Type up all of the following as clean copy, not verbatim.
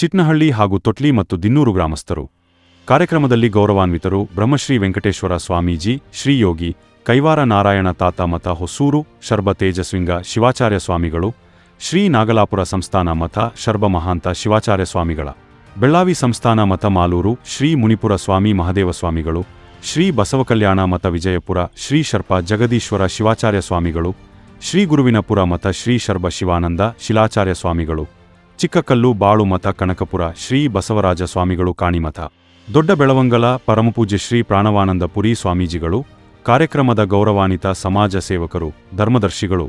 ಚಿಟ್ನಹಳ್ಳಿ ಹಾಗೂ ತೊಟ್ಲಿ ಮತ್ತು ದಿನ್ನೂರು ಗ್ರಾಮಸ್ಥರು. ಕಾರ್ಯಕ್ರಮದಲ್ಲಿ ಗೌರವಾನ್ವಿತರು ಬ್ರಹ್ಮಶ್ರೀ ವೆಂಕಟೇಶ್ವರ ಸ್ವಾಮೀಜಿ, ಶ್ರೀಯೋಗಿ ಕೈವಾರ ನಾರಾಯಣ ತಾತ ಮಠ ಹೊಸೂರು, ಶರ್ಬ ತೇಜಸ್ವಿಂಗ ಶಿವಾಚಾರ್ಯ ಸ್ವಾಮಿಗಳು, ಶ್ರೀ ನಾಗಲಾಪುರ ಸಂಸ್ಥಾನ ಮಠ ಶರ್ಬ ಮಹಾಂತ ಶಿವಾಚಾರ್ಯ ಸ್ವಾಮಿಗಳ, ಬೆಳ್ಳಾವಿ ಸಂಸ್ಥಾನ ಮಠ ಮಾಲೂರು ಶ್ರೀ ಮುನಿಪುರ ಸ್ವಾಮಿ ಮಹದೇವ ಸ್ವಾಮಿಗಳು, ಶ್ರೀ ಬಸವಕಲ್ಯಾಣ ಮಠ ವಿಜಯಪುರ ಶ್ರೀ ಶರ್ಪ ಜಗದೀಶ್ವರ ಶಿವಾಚಾರ್ಯ ಸ್ವಾಮಿಗಳು, ಶ್ರೀ ಗುರುವಿನಪುರ ಮಠ ಶ್ರೀ ಶರ್ಬ ಶಿವಾನಂದ ಶಿಲಾಚಾರ್ಯ ಸ್ವಾಮಿಗಳು, ಚಿಕ್ಕಕಲ್ಲು ಬಾಳು ಮಠ ಕನಕಪುರ ಶ್ರೀ ಬಸವರಾಜ ಸ್ವಾಮಿಗಳು ಕಾಣಿಮಠ, ದೊಡ್ಡ ಬೆಳವಂಗಲ ಪರಮಪೂಜ್ಯ ಶ್ರೀ ಪ್ರಾಣವಾನಂದಪುರಿ ಸ್ವಾಮೀಜಿಗಳು, ಕಾರ್ಯಕ್ರಮದ ಗೌರವಾನ್ವಿತ ಸಮಾಜ ಸೇವಕರು, ಧರ್ಮದರ್ಶಿಗಳು,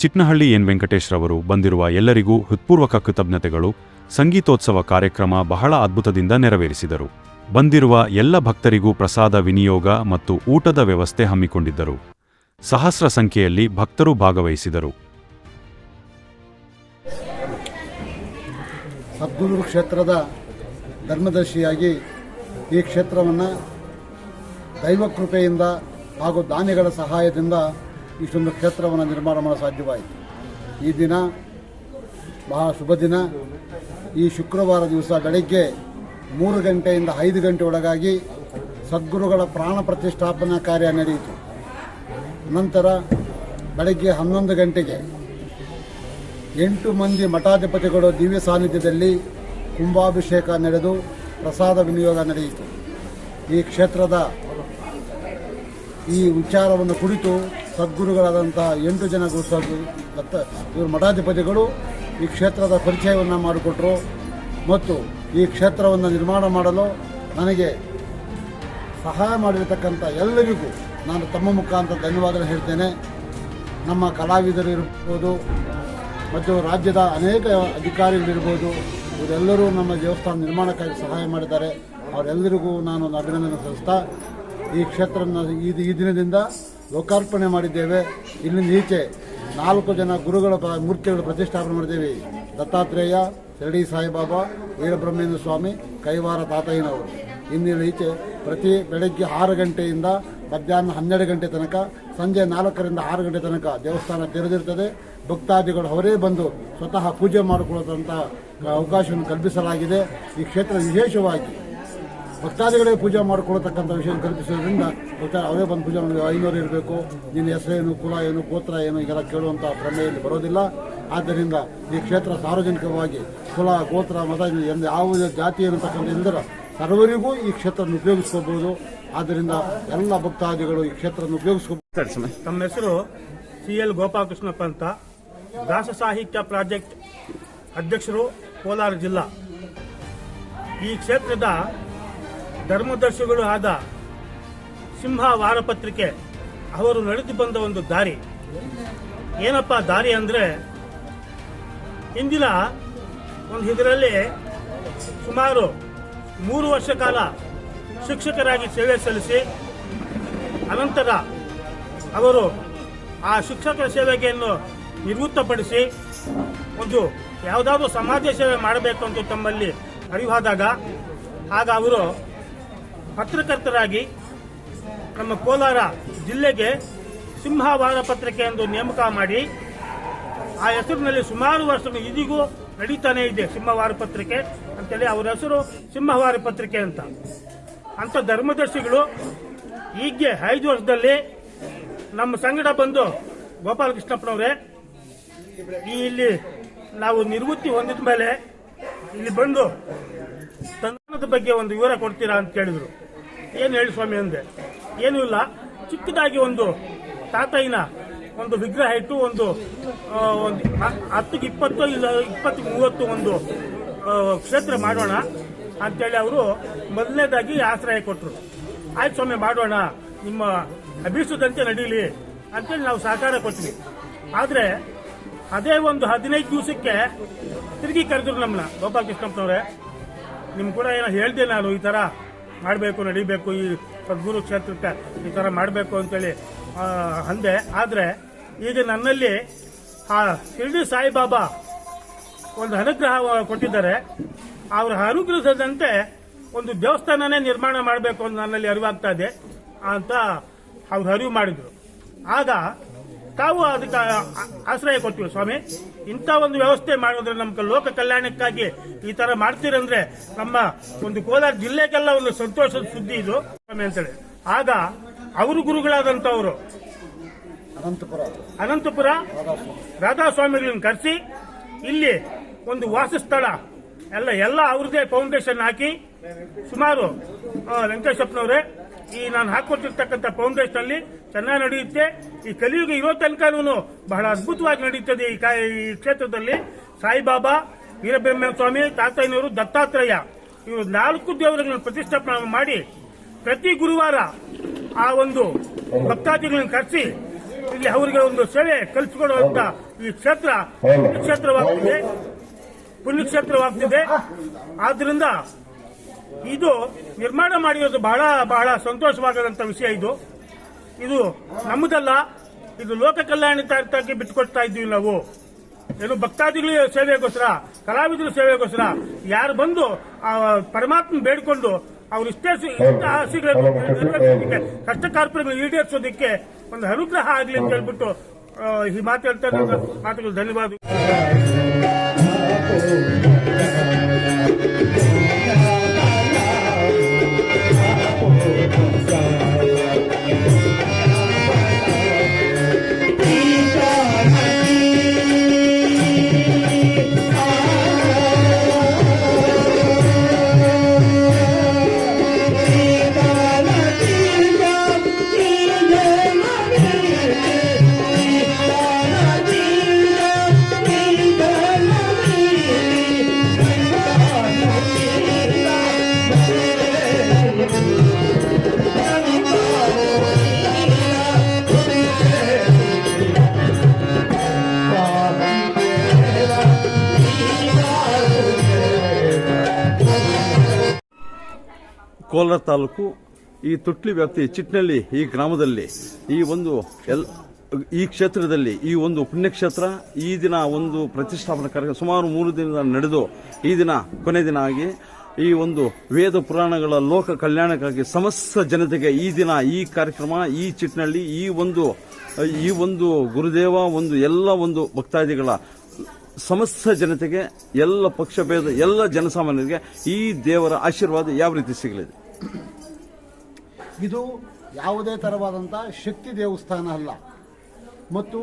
ಚಿಟ್ನಹಳ್ಳಿ ಎನ್ ವೆಂಕಟೇಶ್ರವರು ಬಂದಿರುವ ಎಲ್ಲರಿಗೂ ಹೃತ್ಪೂರ್ವಕ ಕೃತಜ್ಞತೆಗಳು. ಸಂಗೀತೋತ್ಸವ ಕಾರ್ಯಕ್ರಮ ಬಹಳ ಅದ್ಭುತದಿಂದ ನೆರವೇರಿಸಿದರು. ಬಂದಿರುವ ಎಲ್ಲ ಭಕ್ತರಿಗೂ ಪ್ರಸಾದ ವಿನಿಯೋಗ ಮತ್ತು ಊಟದ ವ್ಯವಸ್ಥೆ ಹಮ್ಮಿಕೊಂಡಿದ್ದರು. ಸಹಸ್ರ ಸಂಖ್ಯೆಯಲ್ಲಿ ಭಕ್ತರು ಭಾಗವಹಿಸಿದರು. ಸದ್ಗುರು ಕ್ಷೇತ್ರದ ಧರ್ಮದರ್ಶಿಯಾಗಿ ಈ ಕ್ಷೇತ್ರವನ್ನು ದೈವಕೃಪೆಯಿಂದ ಹಾಗೂ ದಾನಿಗಳ ಸಹಾಯದಿಂದ ಇಷ್ಟೊಂದು ಕ್ಷೇತ್ರವನ್ನು ನಿರ್ಮಾಣ ಮಾಡಲು ಸಾಧ್ಯವಾಯಿತು. ಈ ದಿನ ಬಹಳ ಶುಭ ದಿನ. ಈ ಶುಕ್ರವಾರ ದಿವಸ ಬೆಳಗ್ಗೆ 3 ಗಂಟೆಯಿಂದ 5 ಗಂಟೆ ಒಳಗಾಗಿ ಸದ್ಗುರುಗಳ ಪ್ರಾಣ ಪ್ರತಿಷ್ಠಾಪನಾ ಕಾರ್ಯ ನಡೆಯಿತು. ನಂತರ ಬೆಳಗ್ಗೆ 11 ಗಂಟೆಗೆ 8 ಮಂದಿ ಮಠಾಧಿಪತಿಗಳು ದಿವ್ಯ ಸಾನ್ನಿಧ್ಯದಲ್ಲಿ ಕುಂಭಾಭಿಷೇಕ ನಡೆದು ಪ್ರಸಾದ ವಿನಿಯೋಗ ನಡೆಯಿತು. ಈ ಕ್ಷೇತ್ರದ ಈ ವಿಚಾರವನ್ನು ಕುರಿತು ಸದ್ಗುರುಗಳಾದಂತಹ 8 ಜನ ಇವರು ಮಠಾಧಿಪತಿಗಳು ಈ ಕ್ಷೇತ್ರದ ಪರಿಚಯವನ್ನು ಮಾಡಿಕೊಟ್ರು ಮತ್ತು ಈ ಕ್ಷೇತ್ರವನ್ನು ನಿರ್ಮಾಣ ಮಾಡಲು ನನಗೆ ಸಹಾಯ ಮಾಡಿರತಕ್ಕಂಥ ಎಲ್ಲರಿಗೂ ನಾನು ತಮ್ಮ ಮುಖಾಂತರ ಧನ್ಯವಾದ ಹೇಳ್ತೇನೆ. ನಮ್ಮ ಕಲಾವಿದರು ಇರ್ಬೋದು ಮತ್ತು ರಾಜ್ಯದ ಅನೇಕ ಅಧಿಕಾರಿಗಳಿರ್ಬೋದು, ಇವರೆಲ್ಲರೂ ನಮ್ಮ ದೇವಸ್ಥಾನ ನಿರ್ಮಾಣಕ್ಕಾಗಿ ಸಹಾಯ ಮಾಡಿದ್ದಾರೆ. ಅವರೆಲ್ಲರಿಗೂ ನಾನು ಅಭಿನಂದನೆ ಸಲ್ಲಿಸ್ತಾ ಈ ಕ್ಷೇತ್ರವನ್ನು ಈ ದಿನದಿಂದ ಲೋಕಾರ್ಪಣೆ ಮಾಡಿದ್ದೇವೆ. ಇಲ್ಲಿಂದ ಈಚೆ 4 ಜನ ಗುರುಗಳ ಮೂರ್ತಿಗಳು ಪ್ರತಿಷ್ಠಾಪನೆ ಮಾಡಿದ್ದೇವೆ. ದತ್ತಾತ್ರೇಯ, ಶಿರಡಿ ಸಾಯಿಬಾಬಾ, ವೀರಬ್ರಹ್ಮೇಂದ್ರ ಸ್ವಾಮಿ, ಕೈವಾರ ತಾತಯ್ಯನವರು. ಇನ್ನಿಲ್ಲಿ ಈಚೆ ಪ್ರತಿ ಬೆಳಗ್ಗೆ 6 ಗಂಟೆಯಿಂದ ಮಧ್ಯಾಹ್ನ 12 ಗಂಟೆ ತನಕ, ಸಂಜೆ 4ರಿಂದ 6 ಗಂಟೆ ತನಕ ದೇವಸ್ಥಾನ ತೆರೆದಿರ್ತದೆ. ಭಕ್ತಾದಿಗಳು ಅವರೇ ಬಂದು ಸ್ವತಃ ಪೂಜೆ ಮಾಡಿಕೊಳ್ಳುವಂಥ ಅವಕಾಶವನ್ನು ಕಲ್ಪಿಸಲಾಗಿದೆ. ಈ ಕ್ಷೇತ್ರ ವಿಶೇಷವಾಗಿ ಭಕ್ತಾದಿಗಳೇ ಪೂಜೆ ಮಾಡಿಕೊಳ್ಳತಕ್ಕಂಥ ವಿಷಯ ಕಲ್ಪಿಸೋದ್ರಿಂದ ಅವರೇ ಬಂದು ಪೂಜೆ ಮಾಡಿ 500 ಇರಬೇಕು, ನಿನ್ನ ಹೆಸರೇನು, ಕುಲ ಏನು, ಗೋತ್ರ ಏನು ಈಗೆಲ್ಲ ಕೇಳುವಂಥ ಪ್ರಮೇಯಲ್ಲಿ ಬರೋದಿಲ್ಲ. ಆದ್ದರಿಂದ ಈ ಕ್ಷೇತ್ರ ಸಾರ್ವಜನಿಕವಾಗಿ ಕುಲ, ಗೋತ್ರ, ಮತ ಯಾವ ಜಾತಿ ಅನ್ನತಕ್ಕಂಥ ಎಲ್ಲರ ಸರ್ವರಿಗೂ ಈ ಕ್ಷೇತ್ರವನ್ನು ಉಪಯೋಗಿಸ್ಕೋಬಹುದು. ಆದ್ದರಿಂದ ಎಲ್ಲ ಭಕ್ತಾದಿಗಳು ಈ ಕ್ಷೇತ್ರವನ್ನು ಉಪಯೋಗಿಸ್ಕೋಬಹುದು. ತಮ್ಮ ಹೆಸರು CL ಗೋಪಾಲಕೃಷ್ಣಪ್ಪ ಅಂತ, ದಾಸ ಸಾಹಿತ್ಯ ಪ್ರಾಜೆಕ್ಟ್ ಅಧ್ಯಕ್ಷರು, ಕೋಲಾರ ಜಿಲ್ಲಾ. ಈ ಕ್ಷೇತ್ರದ ಧರ್ಮದರ್ಶಿಗಳು ಆದ ಸಿಂಹ ವಾರಪತ್ರಿಕೆ ಅವರು ನಡೆದು ಬಂದ ಒಂದು ದಾರಿ ಏನಪ್ಪ ದಾರಿ ಅಂದರೆ, ಇಂದಿನ ಒಂದು ಇದರಲ್ಲಿ ಸುಮಾರು 3 ವರ್ಷ ಕಾಲ ಶಿಕ್ಷಕರಾಗಿ ಸೇವೆ ಸಲ್ಲಿಸಿ ಅನಂತರ ಅವರು ಆ ಶಿಕ್ಷಕರ ಸೇವೆಯನ್ನು ನಿವೃತ್ತಪಡಿಸಿ ಒಂದು ಯಾವುದಾದ್ರೂ ಸಮಾಜ ಸೇವೆ ಮಾಡಬೇಕು ಅಂತ ತಮ್ಮಲ್ಲಿ ಅರಿವಾದಾಗ ಆಗ ಅವರು ಪತ್ರಕರ್ತರಾಗಿ ನಮ್ಮ ಕೋಲಾರ ಜಿಲ್ಲೆಗೆ ಸಿಂಹ ವಾರಪತ್ರಿಕೆ ಎಂದು ನೇಮಕ ಮಾಡಿ ಆ ಹೆಸರಿನಲ್ಲಿ ಸುಮಾರು ವರ್ಷಗಳು ಇದೀಗೂ ನಡೀತಾನೆ ಇದೆ. ಸಿಂಹ ವಾರಪತ್ರಿಕೆ ಅಂತೇಳಿ ಅವರ ಹೆಸರು ಸಿಂಹ ವಾರಪತ್ರಿಕೆ ಅಂತ ಧರ್ಮದರ್ಶಿಗಳು ಹೀಗೆ 5 ವರ್ಷದಲ್ಲಿ ನಮ್ಮ ಸಂಗಡ ಬಂದು ಗೋಪಾಲಕೃಷ್ಣಪ್ಪನವರೇ ಇಲ್ಲಿ ನಾವು ನಿವೃತ್ತಿ ಹೊಂದಿದ ಮೇಲೆ ಇಲ್ಲಿ ಬಂದು ತಂತ್ರದ ಬಗ್ಗೆ ಒಂದು ವಿವರ ಕೊಡ್ತೀರಾ ಅಂತ ಕೇಳಿದ್ರು. ಏನು ಹೇಳಿ ಸ್ವಾಮಿ ಅಂದೆ. ಏನೂ ಇಲ್ಲ, ಚಿಕ್ಕದಾಗಿ ಒಂದು ತಾತಯ್ಯನ ಒಂದು ವಿಗ್ರಹ ಇಟ್ಟು ಒಂದು 10-20 ಇಲ್ಲ 20-30 ಒಂದು ಕ್ಷೇತ್ರ ಮಾಡೋಣ ಅಂತೇಳಿ ಅವರು ಮೊದಲನೇದಾಗಿ ಆಶ್ರಯ ಕೊಟ್ಟರು. ಆಯ್ತು ಸ್ವಾಮಿ ಮಾಡೋಣ, ನಿಮ್ಮ ಅಭಿಷ್ಟದಂತೆ ನಡೀಲಿ ಅಂತೇಳಿ ನಾವು ಸಹಕಾರ ಕೊಟ್ವಿ. ಆದರೆ ಅದೇ ಒಂದು 15 ದಿವಸಕ್ಕೆ ತಿರುಗಿ ಕರೆದ್ರು ನಮ್ಮನ್ನ, ಗೋಪಾಲಕೃಷ್ಣಪ್ಪನವರೇ ನಿಮ್ ಕೂಡ ಏನೋ ಹೇಳ್ದೆ ನಾನು ಈ ಥರ ಮಾಡಬೇಕು, ನಡಿಬೇಕು, ಈ ಸದ್ಗುರು ಕ್ಷೇತ್ರಕ್ಕೆ ಈ ಥರ ಮಾಡಬೇಕು ಅಂತೇಳಿ ಅಂದೆ. ಆದರೆ ಈಗ ನನ್ನಲ್ಲಿ ಆ ಶಿರಡಿ ಸಾಯಿಬಾಬಾ ಒಂದು ಅನುಗ್ರಹ ಕೊಟ್ಟಿದ್ದಾರೆ. ಅವರ ಅನುಗ್ರಹದಂತೆ ಒಂದು ದೇವಸ್ಥಾನನೇ ನಿರ್ಮಾಣ ಮಾಡಬೇಕು ಅಂತ ನನ್ನಲ್ಲಿ ಅರಿವಾಗ್ತಾ ಇದೆ ಅಂತ ಅವ್ರು ಅರಿವು ಮಾಡಿದ್ರು. ಆಗ ತಾವು ಅದಕ್ಕೆ ಆಶ್ರಯ ಕೊಡ್ತೀವಿ ಸ್ವಾಮಿ. ಇಂಥ ಒಂದು ವ್ಯವಸ್ಥೆ ಮಾಡೋದ್ರೆ ನಮ್ಮ ಲೋಕ ಕಲ್ಯಾಣಕ್ಕಾಗಿ ಈ ತರ ಮಾಡ್ತೀರಂದ್ರೆ ನಮ್ಮ ಒಂದು ಕೋಲಾರ ಜಿಲ್ಲೆಗೆಲ್ಲ ಒಂದು ಸಂತೋಷದ ಸುದ್ದಿ ಇದು ಸ್ವಾಮಿ ಅಂತೇಳಿ. ಆಗ ಅವರು ಗುರುಗಳಾದಂತವರು ಅನಂತಪುರ ರಾಧಾಸ್ವಾಮಿಗಳನ್ನ ಕರೆಸಿ ಇಲ್ಲಿ ಒಂದು ವಾಸಸ್ಥಳ ಎಲ್ಲ ಅವ್ರದೇ ಫೌಂಡೇಶನ್ ಹಾಕಿ ಸುಮಾರು ವೆಂಕಟೇಶಪ್ಪನವರೇ ಈ ನಾನು ಹಾಕೊಟ್ಟಿರ್ತಕ್ಕಂಥ ಫೌಂಡೇಶನ್ ಅಲ್ಲಿ ಚೆನ್ನಾಗಿ ನಡೆಯುತ್ತೆ. ಈ ಕಲಿಯುಗ ಇರೋ ತನಕನೂ ಬಹಳ ಅದ್ಭುತವಾಗಿ ನಡೆಯುತ್ತದೆ ಈ ಕ್ಷೇತ್ರದಲ್ಲಿ. ಸಾಯಿಬಾಬಾ, ವೀರಬ್ರಹ್ಮ ಸ್ವಾಮಿ, ತಾತಯ್ಯನವರು, ದತ್ತಾತ್ರೇಯ ಇವರು 4 ದೇವರುಗಳನ್ನು ಪ್ರತಿಷ್ಠಾಪನೆ ಮಾಡಿ ಪ್ರತಿ ಗುರುವಾರ ಆ ಒಂದು ಭಕ್ತಾದಿಗಳನ್ನು ಕರೆಸಿ ಇಲ್ಲಿ ಅವರಿಗೆ ಒಂದು ಸೇವೆ ಕಲ್ಪಿಸಿಕೊಡುವಂತ ಈ ಕ್ಷೇತ್ರ ಪುಣ್ಯಕ್ಷೇತ್ರವಾಗ್ತಿದೆ. ಆದ್ರಿಂದ ಇದು ನಿರ್ಮಾಣ ಮಾಡಿರೋದು ಬಹಳ ಬಹಳ ಸಂತೋಷವಾಗದಂತ ವಿಷಯ. ಇದು ನಮ್ಮದಲ್ಲ, ಇದು ಲೋಕ ಕಲ್ಯಾಣಕ್ಕಾಗಿ ಬಿಟ್ಟುಕೊಡ್ತಾ ಇದ್ದೀವಿ ನಾವು. ಏನು ಭಕ್ತಾದಿಗಳ ಸೇವೆಗೋಸ್ಕರ, ಕಲಾವಿದರ ಸೇವೆಗೋಸ್ಕರ ಯಾರು ಬಂದು ಪರಮಾತ್ಮ ಬೇಡಿಕೊಂಡು ಅವ್ರ ಇಷ್ಟ ಆಸೆಗಳನ್ನು ಕಷ್ಟ ಕಾರ್ಪಣ್ಯಗಳು ಈಡೇರಿಸೋದಕ್ಕೆ ಒಂದು ಅನುಗ್ರಹ ಆಗಲಿ ಅಂತ ಹೇಳ್ಬಿಟ್ಟು ಈ ಮಾತಾಡ್ತಾ ಮಾತುಗಳು ಧನ್ಯವಾದ. ಕೋಲಾರ ತಾಲೂಕು ಈ ತುಟ್ಲಿ ವ್ಯಾಪ್ತಿ ಚಿಟ್ನಳ್ಳಿ ಈ ಗ್ರಾಮದಲ್ಲಿ ಈ ಕ್ಷೇತ್ರದಲ್ಲಿ ಈ ಒಂದು ಪುಣ್ಯಕ್ಷೇತ್ರ ಈ ದಿನ ಒಂದು ಪ್ರತಿಷ್ಠಾಪನಾ ಕಾರ್ಯಕ್ರಮ ಸುಮಾರು 3 ದಿನದ ನಡೆದು ಈ ದಿನ ಕೊನೆ ದಿನ ಆಗಿ ಈ ಒಂದು ವೇದ ಪುರಾಣಗಳ ಲೋಕ ಕಲ್ಯಾಣಕ್ಕಾಗಿ ಸಮಸ್ತ ಜನತೆಗೆ ಈ ದಿನ ಈ ಕಾರ್ಯಕ್ರಮ ಈ ಚಿಟ್ನಳ್ಳಿ ಈ ಒಂದು ಗುರುದೇವ ಎಲ್ಲ ಭಕ್ತಾದಿಗಳ ಸಮಸ್ತ ಜನತೆಗೆ ಎಲ್ಲ ಪಕ್ಷಭೇದ ಎಲ್ಲ ಜನಸಾಮಾನ್ಯರಿಗೆ ಈ ದೇವರ ಆಶೀರ್ವಾದ ಯಾವ ರೀತಿ ಸಿಗಲಿದೆ? ಇದು ಯಾವುದೇ ತರವಾದಂಥ ಶಕ್ತಿ ದೇವಸ್ಥಾನ ಅಲ್ಲ. ಮತ್ತು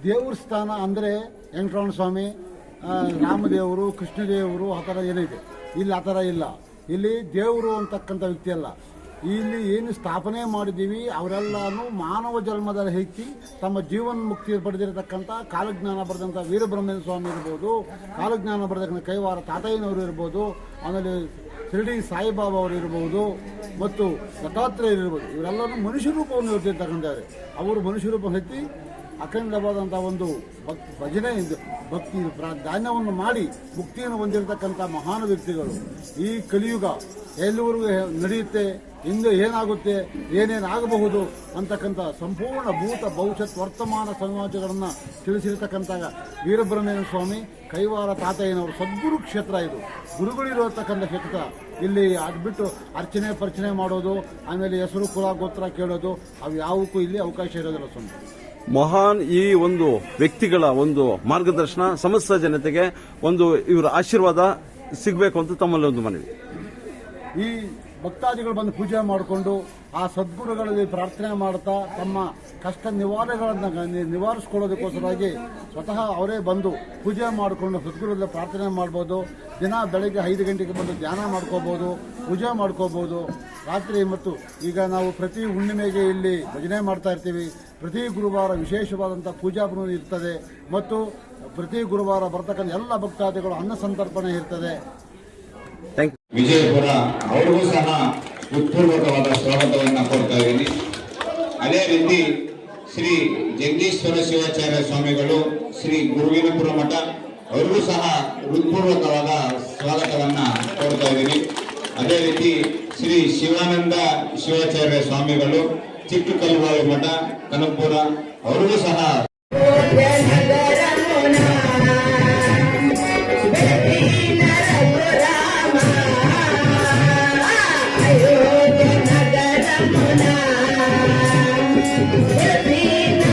ದೇವ್ರ ಸ್ಥಾನ ಅಂದರೆ ವೆಂಕಟರಮಣ ಸ್ವಾಮಿ, ರಾಮದೇವರು, ಕೃಷ್ಣದೇವರು ಆ ಥರ ಏನಿದೆ. ಇಲ್ಲಿ ಆ ಥರ ಇಲ್ಲ. ಇಲ್ಲಿ ದೇವರು ಅಂತಕ್ಕಂಥ ವ್ಯಕ್ತಿ ಅಲ್ಲ. ಇಲ್ಲಿ ಏನು ಸ್ಥಾಪನೆ ಮಾಡಿದ್ದೀವಿ ಅವರೆಲ್ಲನೂ ಮಾನವ ಜನ್ಮದಲ್ಲಿ ಹೆಚ್ಚಿ ತಮ್ಮ ಜೀವನ ಮುಕ್ತಿ ಪಡೆದಿರತಕ್ಕಂಥ ಕಾಲಜ್ಞಾನ ಬರೆದಂಥ ವೀರಬ್ರಹ್ಮೇಂದ್ರ ಸ್ವಾಮಿ ಇರ್ಬೋದು, ಕಾಲಜ್ಞಾನ ಬರೆದಕ್ಕಂಥ ಕೈವಾರ ತಾತಯ್ಯನವರು ಇರ್ಬೋದು, ಆಮೇಲೆ ಶಿರಡಿ ಸಾಯಿಬಾಬಾ ಅವರು ಇರ್ಬೋದು, ಮತ್ತು ದತ್ತಾತ್ರೇಯರು ಇರ್ಬೋದು. ಇವರೆಲ್ಲರೂ ಮನುಷ್ಯ ರೂಪವನ್ನು ಹೊತ್ತಿರ್ತಕ್ಕಂಥವ್ರೆ. ಅವರು ಮನುಷ್ಯ ರೂಪ ಎತ್ತಿ ಅಖಂಡವಾದಂಥ ಒಂದು ಭಜನೆ ಭಕ್ತಿ ದಾನ್ಯವನ್ನು ಮಾಡಿ ಮುಕ್ತಿಯನ್ನು ಹೊಂದಿರತಕ್ಕಂಥ ಮಹಾನ್ ವ್ಯಕ್ತಿಗಳು. ಈ ಕಲಿಯುಗ ಎಲ್ಲಿವರೆಗೂ ನಡೆಯುತ್ತೆ, ಹಿಂದೆ ಏನಾಗುತ್ತೆ, ಏನೇನಾಗಬಹುದು ಅಂತಕ್ಕಂಥ ಸಂಪೂರ್ಣ ಭೂತ ಭವಿಷ್ಯತ್ ವರ್ತಮಾನ ಸಮಾಜಗಳನ್ನು ತಿಳಿಸಿರತಕ್ಕಂಥ ವೀರಬ್ರಹ್ಮೇಂದ್ರ ಸ್ವಾಮಿ ಕೈವಾರ ತಾತಯ್ಯನವರು ಸದ್ಗುರು ಕ್ಷೇತ್ರ. ಇದು ಗುರುಗಳಿರತಕ್ಕಂಥ ಕ್ಷೇತ್ರ. ಇಲ್ಲಿ ಅದ್ಬಿಟ್ಟು ಅರ್ಚನೆ ಮಾಡೋದು, ಆಮೇಲೆ ಹೆಸರು ಕುಲ ಗೋತ್ರ ಕೇಳೋದು ಅವು ಯಾವುಕ್ಕೂ ಇಲ್ಲಿ ಅವಕಾಶ ಇರೋದಿಲ್ಲ ಸ್ವಾಮಿ. ಮಹಾನ್ ಈ ಒಂದು ವ್ಯಕ್ತಿಗಳ ಒಂದು ಮಾರ್ಗದರ್ಶನ ಸಮಸ್ತ ಜನತೆಗೆ ಇವರ ಆಶೀರ್ವಾದ ಸಿಗಬೇಕು ಅಂತ ತಮ್ಮಲ್ಲಿ ಒಂದು ಮನವಿ. ಈ ಭಕ್ತಾದಿಗಳು ಬಂದು ಪೂಜೆ ಮಾಡಿಕೊಂಡು ಆ ಸದ್ಗುರುಗಳಲ್ಲಿ ಪ್ರಾರ್ಥನೆ ಮಾಡ್ತಾ ತಮ್ಮ ಕಷ್ಟ ನಿವಾರಣೆಗಳನ್ನು ನಿವಾರಿಸ್ಕೊಳ್ಳೋದಕ್ಕೋಸ್ಕರವಾಗಿ ಸ್ವತಃ ಅವರೇ ಬಂದು ಪೂಜೆ ಮಾಡಿಕೊಂಡು ಸದ್ಗುರುಗಳಲ್ಲಿ ಪ್ರಾರ್ಥನೆ ಮಾಡ್ಬೋದು. ದಿನ ಬೆಳಗ್ಗೆ 5 ಗಂಟೆಗೆ ಬಂದು ಧ್ಯಾನ ಮಾಡ್ಕೋಬೋದು, ಪೂಜೆ ಮಾಡ್ಕೋಬೋದು. ರಾತ್ರಿ ಮತ್ತು ಈಗ ನಾವು ಪ್ರತಿ ಹುಣ್ಣಿಮೆಗೆ ಇಲ್ಲಿ ಭಜನೆ ಮಾಡ್ತಾ ಇರ್ತೀವಿ. ಪ್ರತಿ ಗುರುವಾರ ವಿಶೇಷವಾದಂಥ ಪೂಜಾ ಇರ್ತದೆ ಮತ್ತು ಪ್ರತಿ ಗುರುವಾರ ಬರ್ತಕ್ಕಂಥ ಎಲ್ಲ ಭಕ್ತಾದಿಗಳು ಅನ್ನ ಸಂತರ್ಪಣೆ ಇರ್ತದೆ. ವಿಜಯಪುರ ಅವರಿಗೂ ಸಹ ಉತ್ಪೂರ್ವಕವಾದ ಸ್ವಾಗತವನ್ನು ಕೊಡ್ತಾ ಇದ್ದೀನಿ. ಅದೇ ರೀತಿ ಶ್ರೀ ಜಗದೀಶ್ವರ ಶಿವಾಚಾರ್ಯ ಸ್ವಾಮಿಗಳು, ಶ್ರೀ ಗುರುವಿನಪುರ ಮಠ ಅವರಿಗೂ ಸಹ ಹೃತ್ಪೂರ್ವಕವಾದ ಸ್ವಾಗತವನ್ನ ಕೊಡ್ತಾ ಇದ್ದೀನಿ. ಅದೇ ರೀತಿ ಶ್ರೀ ಶಿವಾನಂದ ಶಿವಾಚಾರ್ಯ ಸ್ವಾಮಿಗಳು, ಚಿಕ್ಕಕಲ್ವಾಳು ಮಠ, ಕನಕಪುರ ಅವರಿಗೂ ಸಹ Happy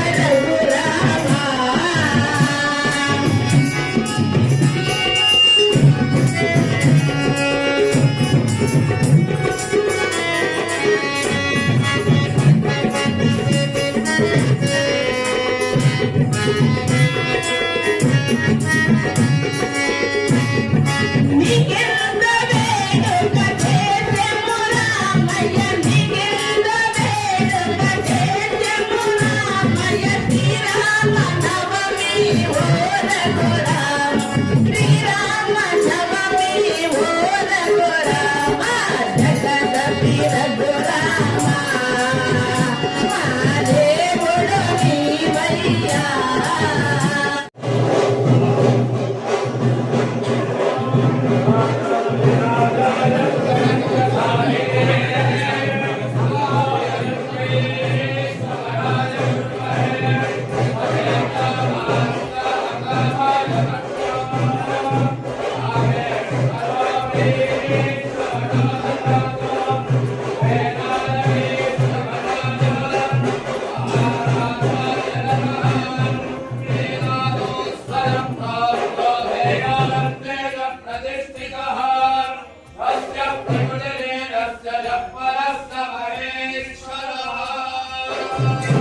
Thank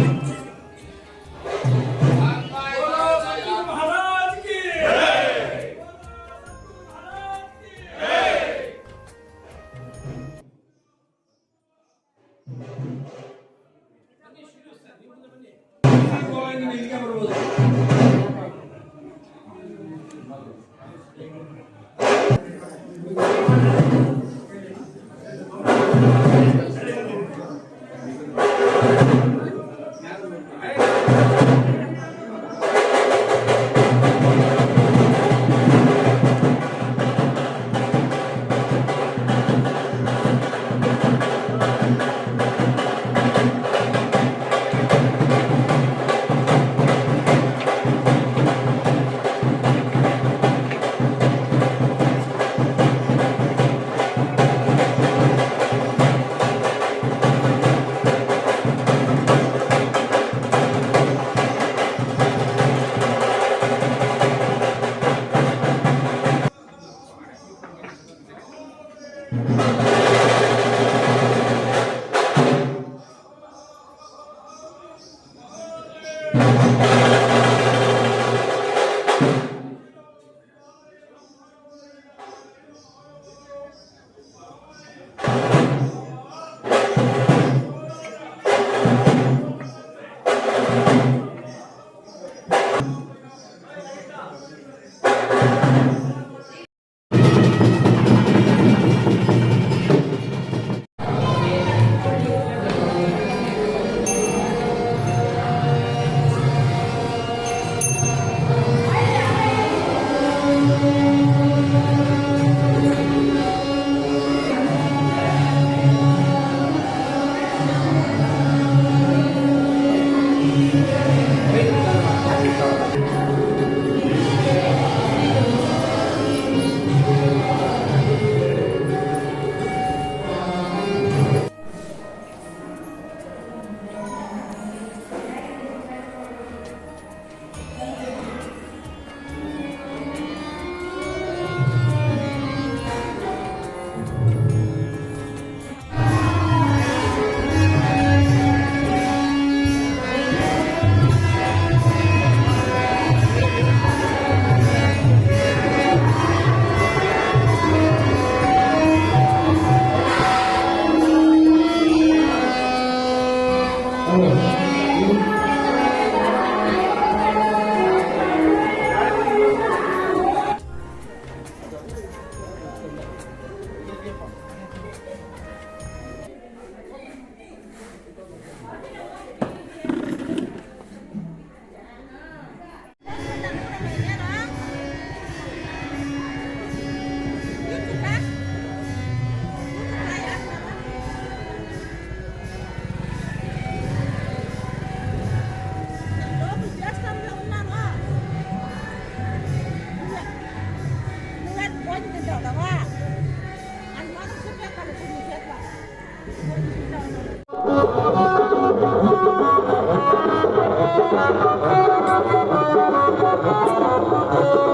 you.